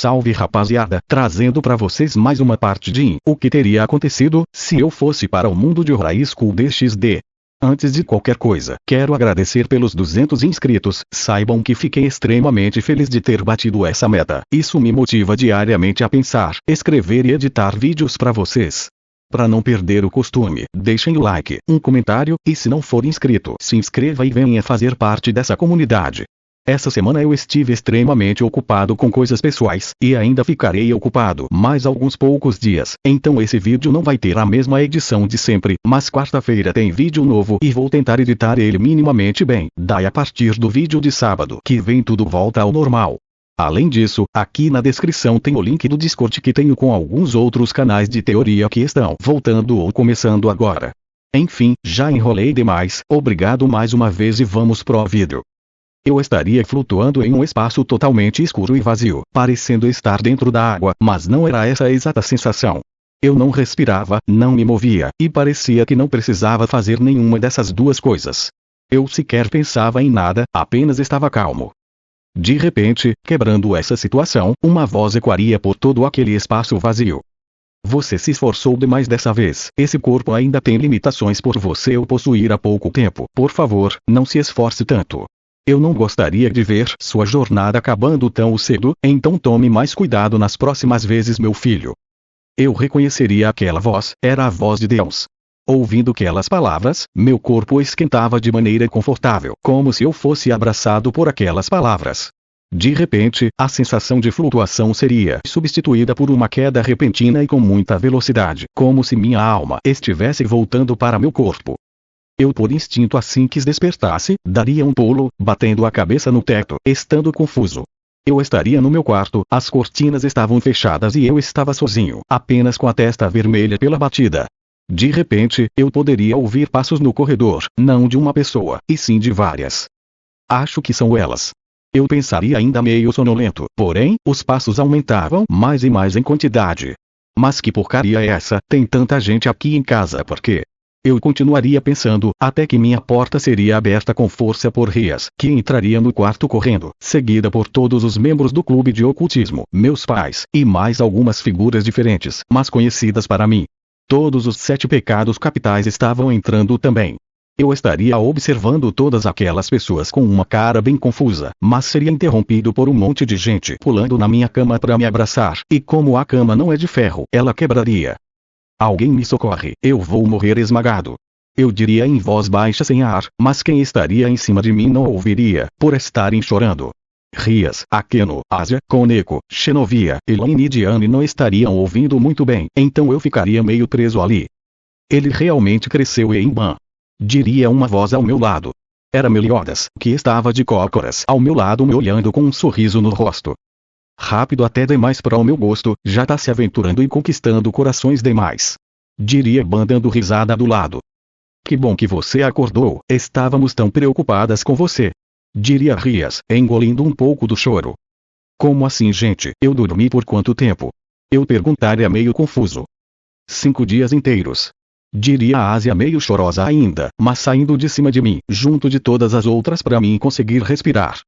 Salve rapaziada, trazendo pra vocês mais uma parte de o que teria acontecido se eu fosse para o mundo de High School DxD. Antes de qualquer coisa, quero agradecer pelos 200 inscritos, saibam que fiquei extremamente feliz de ter batido essa meta. Isso me motiva diariamente a pensar, escrever e editar vídeos pra vocês. Para não perder o costume, deixem o like, um comentário, e se não for inscrito, se inscreva e venha fazer parte dessa comunidade. Essa semana eu estive extremamente ocupado com coisas pessoais, e ainda ficarei ocupado mais alguns poucos dias, então esse vídeo não vai ter a mesma edição de sempre, mas quarta-feira tem vídeo novo e vou tentar editar ele minimamente bem, daí a partir do vídeo de sábado que vem tudo volta ao normal. Além disso, aqui na descrição tem o link do Discord que tenho com alguns outros canais de teoria que estão voltando ou começando agora. Enfim, já enrolei demais, obrigado mais uma vez e vamos pro vídeo. Eu estaria flutuando em um espaço totalmente escuro e vazio, parecendo estar dentro da água, mas não era essa a exata sensação. Eu não respirava, não me movia, e parecia que não precisava fazer nenhuma dessas duas coisas. Eu sequer pensava em nada, apenas estava calmo. De repente, quebrando essa situação, uma voz ecoaria por todo aquele espaço vazio. Você se esforçou demais dessa vez, esse corpo ainda tem limitações por você o possuir há pouco tempo, por favor, não se esforce tanto. Eu não gostaria de ver sua jornada acabando tão cedo, então tome mais cuidado nas próximas vezes, meu filho. Eu reconheceria aquela voz, era a voz de Deus. Ouvindo aquelas palavras, meu corpo esquentava de maneira confortável, como se eu fosse abraçado por aquelas palavras. De repente, a sensação de flutuação seria substituída por uma queda repentina e com muita velocidade, como se minha alma estivesse voltando para meu corpo. Eu por instinto assim que despertasse, daria um pulo, batendo a cabeça no teto, estando confuso. Eu estaria no meu quarto, as cortinas estavam fechadas e eu estava sozinho, apenas com a testa vermelha pela batida. De repente, eu poderia ouvir passos no corredor, não de uma pessoa, e sim de várias. Acho que são elas. Eu pensaria ainda meio sonolento, porém, os passos aumentavam mais e mais em quantidade. Mas que porcaria é essa, tem tanta gente aqui em casa por quê? Eu continuaria pensando, até que minha porta seria aberta com força por Rias, que entraria no quarto correndo, seguida por todos os membros do clube de ocultismo, meus pais, e mais algumas figuras diferentes, mas conhecidas para mim. Todos os 7 pecados capitais estavam entrando também. Eu estaria observando todas aquelas pessoas com uma cara bem confusa, mas seria interrompido por um monte de gente pulando na minha cama para me abraçar, e como a cama não é de ferro, ela quebraria. Alguém me socorre, eu vou morrer esmagado. Eu diria em voz baixa sem ar, mas quem estaria em cima de mim não ouviria, por estarem chorando. Rias, Akeno, Asia, Koneko, Xenovia, Elaine e Diane não estariam ouvindo muito bem, então eu ficaria meio preso ali. Ele realmente cresceu em Ban. Diria uma voz ao meu lado. Era Meliodas, que estava de cócoras ao meu lado me olhando com um sorriso no rosto. Rápido até demais para o meu gosto, já tá se aventurando e conquistando corações demais. Diria Ban dando risada do lado. Que bom que você acordou, estávamos tão preocupadas com você. Diria Rias, engolindo um pouco do choro. Como assim, gente, eu dormi por quanto tempo? Eu perguntaria meio confuso. 5 dias inteiros. Diria a Ásia meio chorosa ainda, mas saindo de cima de mim, junto de todas as outras para mim conseguir respirar.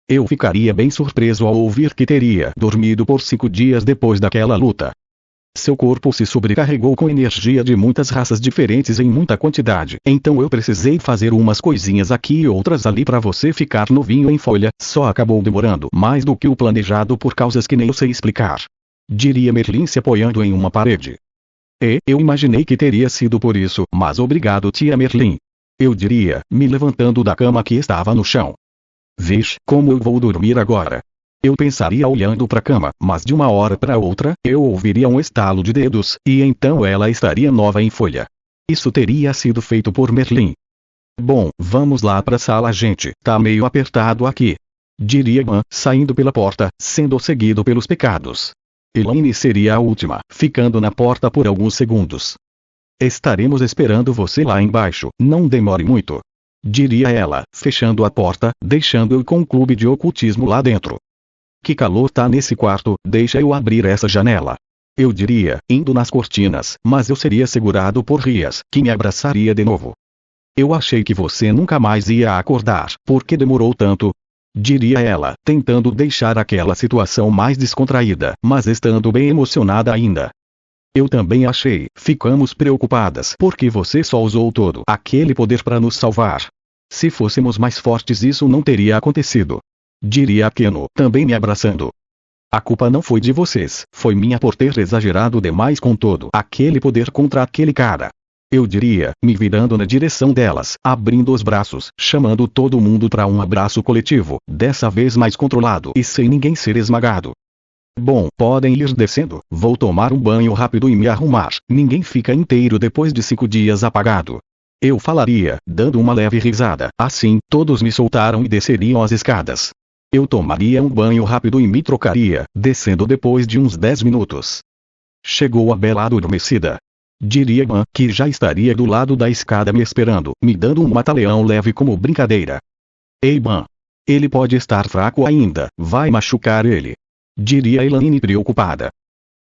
Eu ficaria bem surpreso ao ouvir que teria dormido por 5 dias depois daquela luta. Seu corpo se sobrecarregou com energia de muitas raças diferentes em muita quantidade, então eu precisei fazer umas coisinhas aqui e outras ali para você ficar novinho em folha, só acabou demorando mais do que o planejado por causas que nem eu sei explicar. Diria Merlin se apoiando em uma parede. Eu imaginei que teria sido por isso, mas obrigado tia Merlin. Eu diria, me levantando da cama que estava no chão. Vixe, como eu vou dormir agora? Eu pensaria olhando para a cama, mas de uma hora para outra, eu ouviria um estalo de dedos, e então ela estaria nova em folha. Isso teria sido feito por Merlin. Bom, vamos lá para a sala gente, tá meio apertado aqui. Diria Ban, saindo pela porta, sendo seguido pelos pecados. Elaine seria a última, ficando na porta por alguns segundos. Estaremos esperando você lá embaixo, não demore muito. Diria ela, fechando a porta, deixando eu com o clube de ocultismo lá dentro. Que calor tá nesse quarto, deixa eu abrir essa janela. Eu diria, indo nas cortinas, mas eu seria segurado por Rias, que me abraçaria de novo. Eu achei que você nunca mais ia acordar, por que demorou tanto? Diria ela, tentando deixar aquela situação mais descontraída, mas estando bem emocionada ainda. Eu também achei. Ficamos preocupadas porque você só usou todo aquele poder para nos salvar. Se fôssemos mais fortes isso não teria acontecido. Diria Keno, também me abraçando. A culpa não foi de vocês, foi minha por ter exagerado demais com todo aquele poder contra aquele cara. Eu diria, me virando na direção delas, abrindo os braços, chamando todo mundo para um abraço coletivo, dessa vez mais controlado e sem ninguém ser esmagado. Bom, podem ir descendo, vou tomar um banho rápido e me arrumar, ninguém fica inteiro depois de 5 dias apagado. Eu falaria, dando uma leve risada, assim, todos me soltaram e desceriam as escadas. Eu tomaria um banho rápido e me trocaria, descendo depois de uns 10 minutos. Chegou a Bela adormecida. Diria Man que já estaria do lado da escada me esperando, me dando um mata-leão leve como brincadeira. Ei Man! Ele pode estar fraco ainda, vai machucar ele. Diria Elaine preocupada.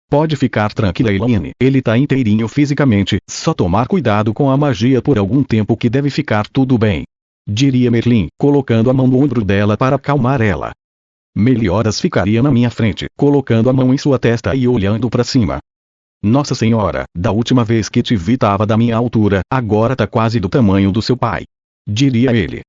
Pode ficar tranquila Elaine, ele tá inteirinho fisicamente, só tomar cuidado com a magia por algum tempo que deve ficar tudo bem. Diria Merlin, colocando a mão no ombro dela para acalmar ela. Meliodas ficaria na minha frente, colocando a mão em sua testa e olhando para cima. Nossa senhora, da última vez que te vi tava da minha altura, agora tá quase do tamanho do seu pai. Diria ele.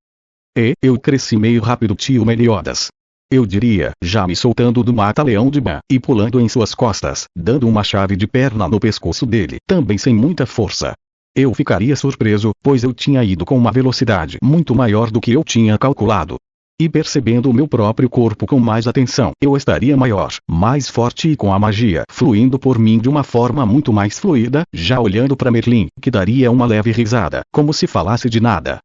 Eu cresci meio rápido tio Meliodas. Eu diria, já me soltando do mata-leão de Ban, e pulando em suas costas, dando uma chave de perna no pescoço dele, também sem muita força. Eu ficaria surpreso, pois eu tinha ido com uma velocidade muito maior do que eu tinha calculado. E percebendo o meu próprio corpo com mais atenção, eu estaria maior, mais forte e com a magia fluindo por mim de uma forma muito mais fluida, já olhando para Merlin, que daria uma leve risada, como se falasse de nada.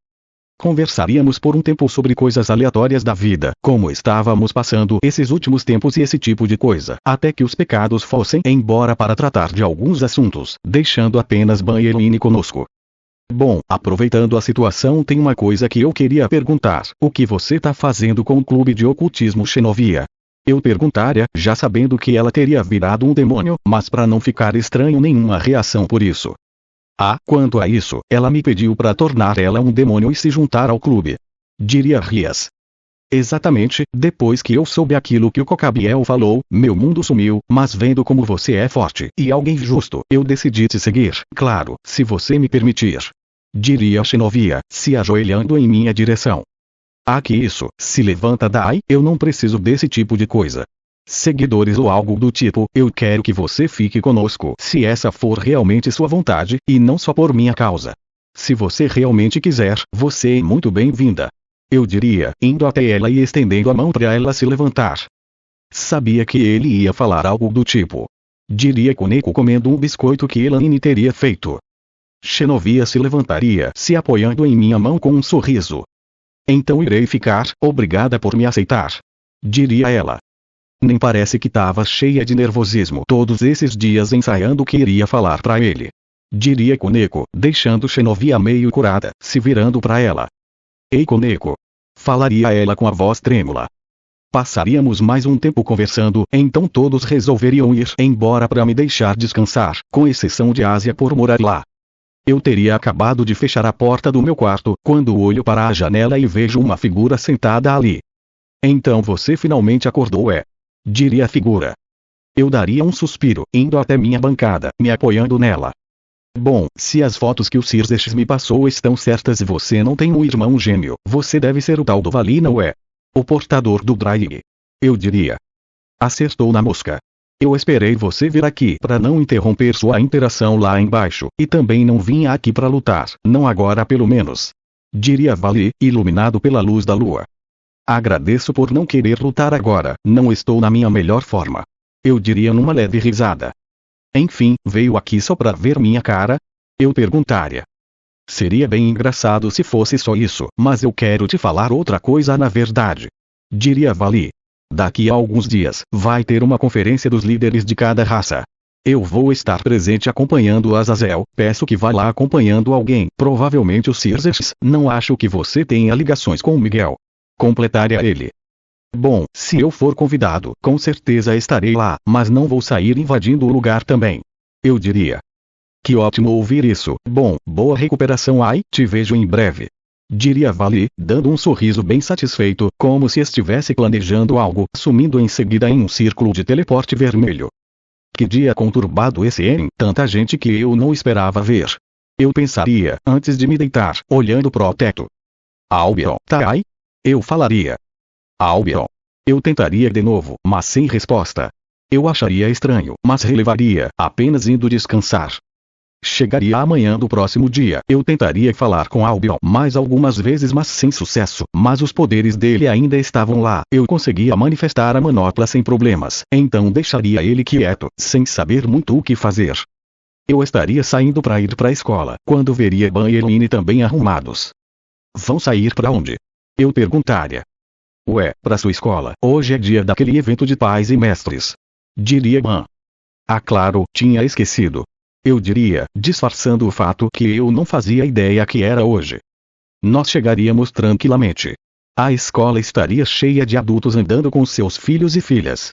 Conversaríamos por um tempo sobre coisas aleatórias da vida, como estávamos passando esses últimos tempos e esse tipo de coisa, até que os pecados fossem embora para tratar de alguns assuntos, deixando apenas Ban e Elaine conosco. Bom, aproveitando a situação tem uma coisa que eu queria perguntar, o que você tá fazendo com o clube de ocultismo Xenovia? Eu perguntaria, já sabendo que ela teria virado um demônio, mas para não ficar estranho nenhuma reação por isso. Quanto a isso, ela me pediu para tornar ela um demônio e se juntar ao clube. Diria Rias. Exatamente, depois que eu soube aquilo que o Cocabiel falou, meu mundo sumiu, mas vendo como você é forte e alguém justo, eu decidi te seguir, claro, se você me permitir. Diria Xenovia, se ajoelhando em minha direção. Que isso, se levanta daí, eu não preciso desse tipo de coisa. Seguidores ou algo do tipo, eu quero que você fique conosco se essa for realmente sua vontade, e não só por minha causa. Se você realmente quiser, você é muito bem-vinda. Eu diria, indo até ela e estendendo a mão para ela se levantar. Sabia que ele ia falar algo do tipo. Diria Koneko comendo um biscoito que Elaine teria feito. Xenovia se levantaria, se apoiando em minha mão com um sorriso. Então irei ficar, obrigada por me aceitar. Diria ela. Nem parece que tava cheia de nervosismo todos esses dias ensaiando o que iria falar para ele. Diria Koneko, deixando Xenovia meio curada, se virando para ela. Ei Koneko. Falaria ela com a voz trêmula. Passaríamos mais um tempo conversando, então todos resolveriam ir embora para me deixar descansar, com exceção de Ásia por morar lá. Eu teria acabado de fechar a porta do meu quarto, quando olho para a janela e vejo uma figura sentada ali. Então você finalmente acordou diria a figura. Eu daria um suspiro, indo até minha bancada, me apoiando nela. Bom, se as fotos que o Circes me passou estão certas e você não tem um irmão gêmeo, você deve ser o tal do Vali não é? O portador do Drai. Eu diria. Acertou na mosca. Eu esperei você vir aqui para não interromper sua interação lá embaixo, e também não vim aqui para lutar, não agora pelo menos. Diria Vali, iluminado pela luz da lua. Agradeço por não querer lutar agora, não estou na minha melhor forma. Eu diria numa leve risada. Enfim, veio aqui só pra ver minha cara? Eu perguntaria. Seria bem engraçado se fosse só isso, mas eu quero te falar outra coisa na verdade. Diria Vali. Daqui a alguns dias, vai ter uma conferência dos líderes de cada raça. Eu vou estar presente acompanhando o Azazel, peço que vá lá acompanhando alguém, provavelmente o Circes, não acho que você tenha ligações com o Miguel. Completaria ele. Bom, se eu for convidado, com certeza estarei lá, mas não vou sair invadindo o lugar também. Eu diria. Que ótimo ouvir isso, bom, boa recuperação te vejo em breve. Diria Vale, dando um sorriso bem satisfeito, como se estivesse planejando algo, sumindo em seguida em um círculo de teleporte vermelho. Que dia conturbado esse, hein? Tanta gente que eu não esperava ver. Eu pensaria, antes de me deitar, olhando pro teto. Albion, tá aí? Eu falaria. Albion. Eu tentaria de novo, mas sem resposta. Eu acharia estranho, mas relevaria, apenas indo descansar. Chegaria amanhã do próximo dia. Eu tentaria falar com Albion mais algumas vezes, mas sem sucesso. Mas os poderes dele ainda estavam lá. Eu conseguia manifestar a manopla sem problemas. Então deixaria ele quieto, sem saber muito o que fazer. Eu estaria saindo para ir para a escola, quando veria Ban e Eline também arrumados. Vão sair para onde? Eu perguntaria. Ué, para sua escola. Hoje é dia daquele evento de pais e mestres. Diria Ban. Ah, claro, tinha esquecido. Eu diria, disfarçando o fato que eu não fazia ideia que era hoje. Nós chegaríamos tranquilamente. A escola estaria cheia de adultos andando com seus filhos e filhas.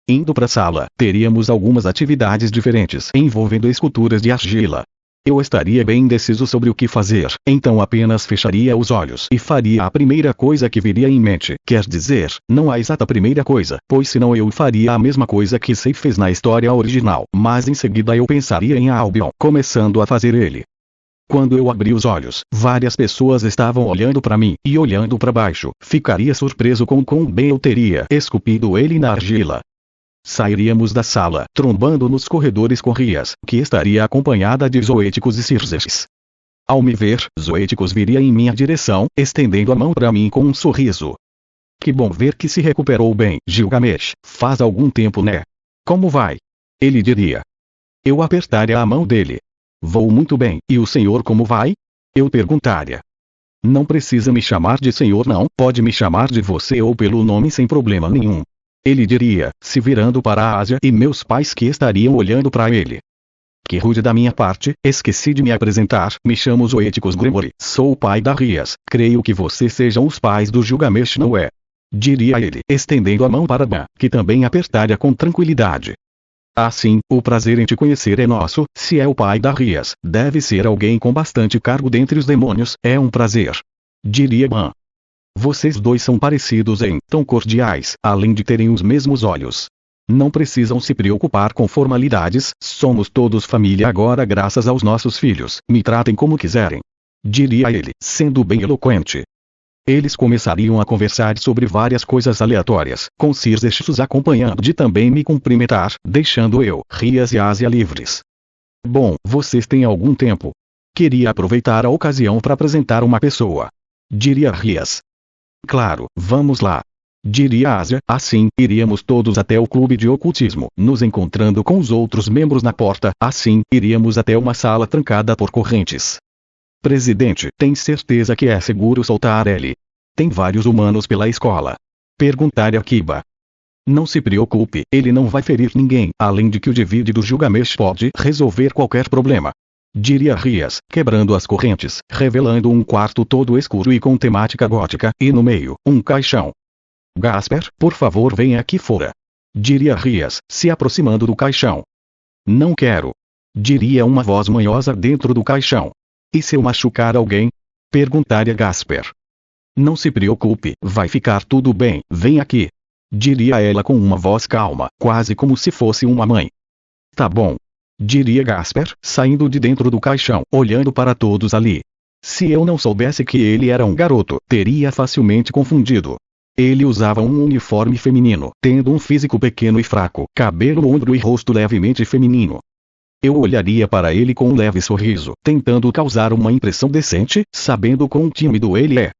Indo para a sala, teríamos algumas atividades diferentes envolvendo esculturas de argila. Eu estaria bem indeciso sobre o que fazer, então apenas fecharia os olhos e faria a primeira coisa que viria em mente. Quer dizer, não a exata primeira coisa, pois senão eu faria a mesma coisa que Sei fez na história original, mas em seguida eu pensaria em Albion, começando a fazer ele. Quando eu abri os olhos, várias pessoas estavam olhando para mim, e olhando para baixo, ficaria surpreso com quão bem eu teria esculpido ele na argila. Sairíamos da sala, trombando nos corredores com Rias, que estaria acompanhada de Zoéticos e Circes. Ao me ver, Zoéticos viria em minha direção, estendendo a mão para mim com um sorriso. Que bom ver que se recuperou bem, Gilgamesh, faz algum tempo, né? Como vai? Ele diria. Eu apertaria a mão dele. Vou muito bem, e o senhor como vai? Eu perguntaria. Não precisa me chamar de senhor não, pode me chamar de você ou pelo nome sem problema nenhum. Ele diria, se virando para a Ásia e meus pais que estariam olhando para ele. Que rude da minha parte, esqueci de me apresentar, me chamo Zoéticos Grimory, sou o pai da Rias, creio que vocês sejam os pais do Gilgamesh, não é? Diria ele, estendendo a mão para Ban, que também apertaria com tranquilidade. Assim, o prazer em te conhecer é nosso, se é o pai da Rias, deve ser alguém com bastante cargo dentre os demônios, é um prazer. Diria Ban. Vocês dois são parecidos em tão cordiais, além de terem os mesmos olhos. Não precisam se preocupar com formalidades, somos todos família agora graças aos nossos filhos, me tratem como quiserem. Diria ele, sendo bem eloquente. Eles começariam a conversar sobre várias coisas aleatórias, com Circes acompanhando de também me cumprimentar, deixando eu, Rias e Ásia livres. Bom, vocês têm algum tempo? Queria aproveitar a ocasião para apresentar uma pessoa. Diria Rias. Claro, vamos lá. Diria Ásia, assim, iríamos todos até o clube de ocultismo, nos encontrando com os outros membros na porta, assim, iríamos até uma sala trancada por correntes. Presidente, tem certeza que é seguro soltar ele? Tem vários humanos pela escola. Perguntaria Kiba. Não se preocupe, ele não vai ferir ninguém, além de que o divide do Gilgamesh pode resolver qualquer problema. Diria Rias, quebrando as correntes, revelando um quarto todo escuro e com temática gótica, e no meio, um caixão. Gasper, por favor venha aqui fora. Diria Rias, se aproximando do caixão. Não quero. Diria uma voz manhosa dentro do caixão. E se eu machucar alguém? Perguntaria Gasper. Não se preocupe, vai ficar tudo bem, vem aqui. Diria ela com uma voz calma, quase como se fosse uma mãe. Tá bom. Diria Gasper, saindo de dentro do caixão, olhando para todos ali. Se eu não soubesse que ele era um garoto, teria facilmente confundido. Ele usava um uniforme feminino, tendo um físico pequeno e fraco, cabelo ombro e rosto levemente feminino. Eu olharia para ele com um leve sorriso, tentando causar uma impressão decente, sabendo quão tímido ele é.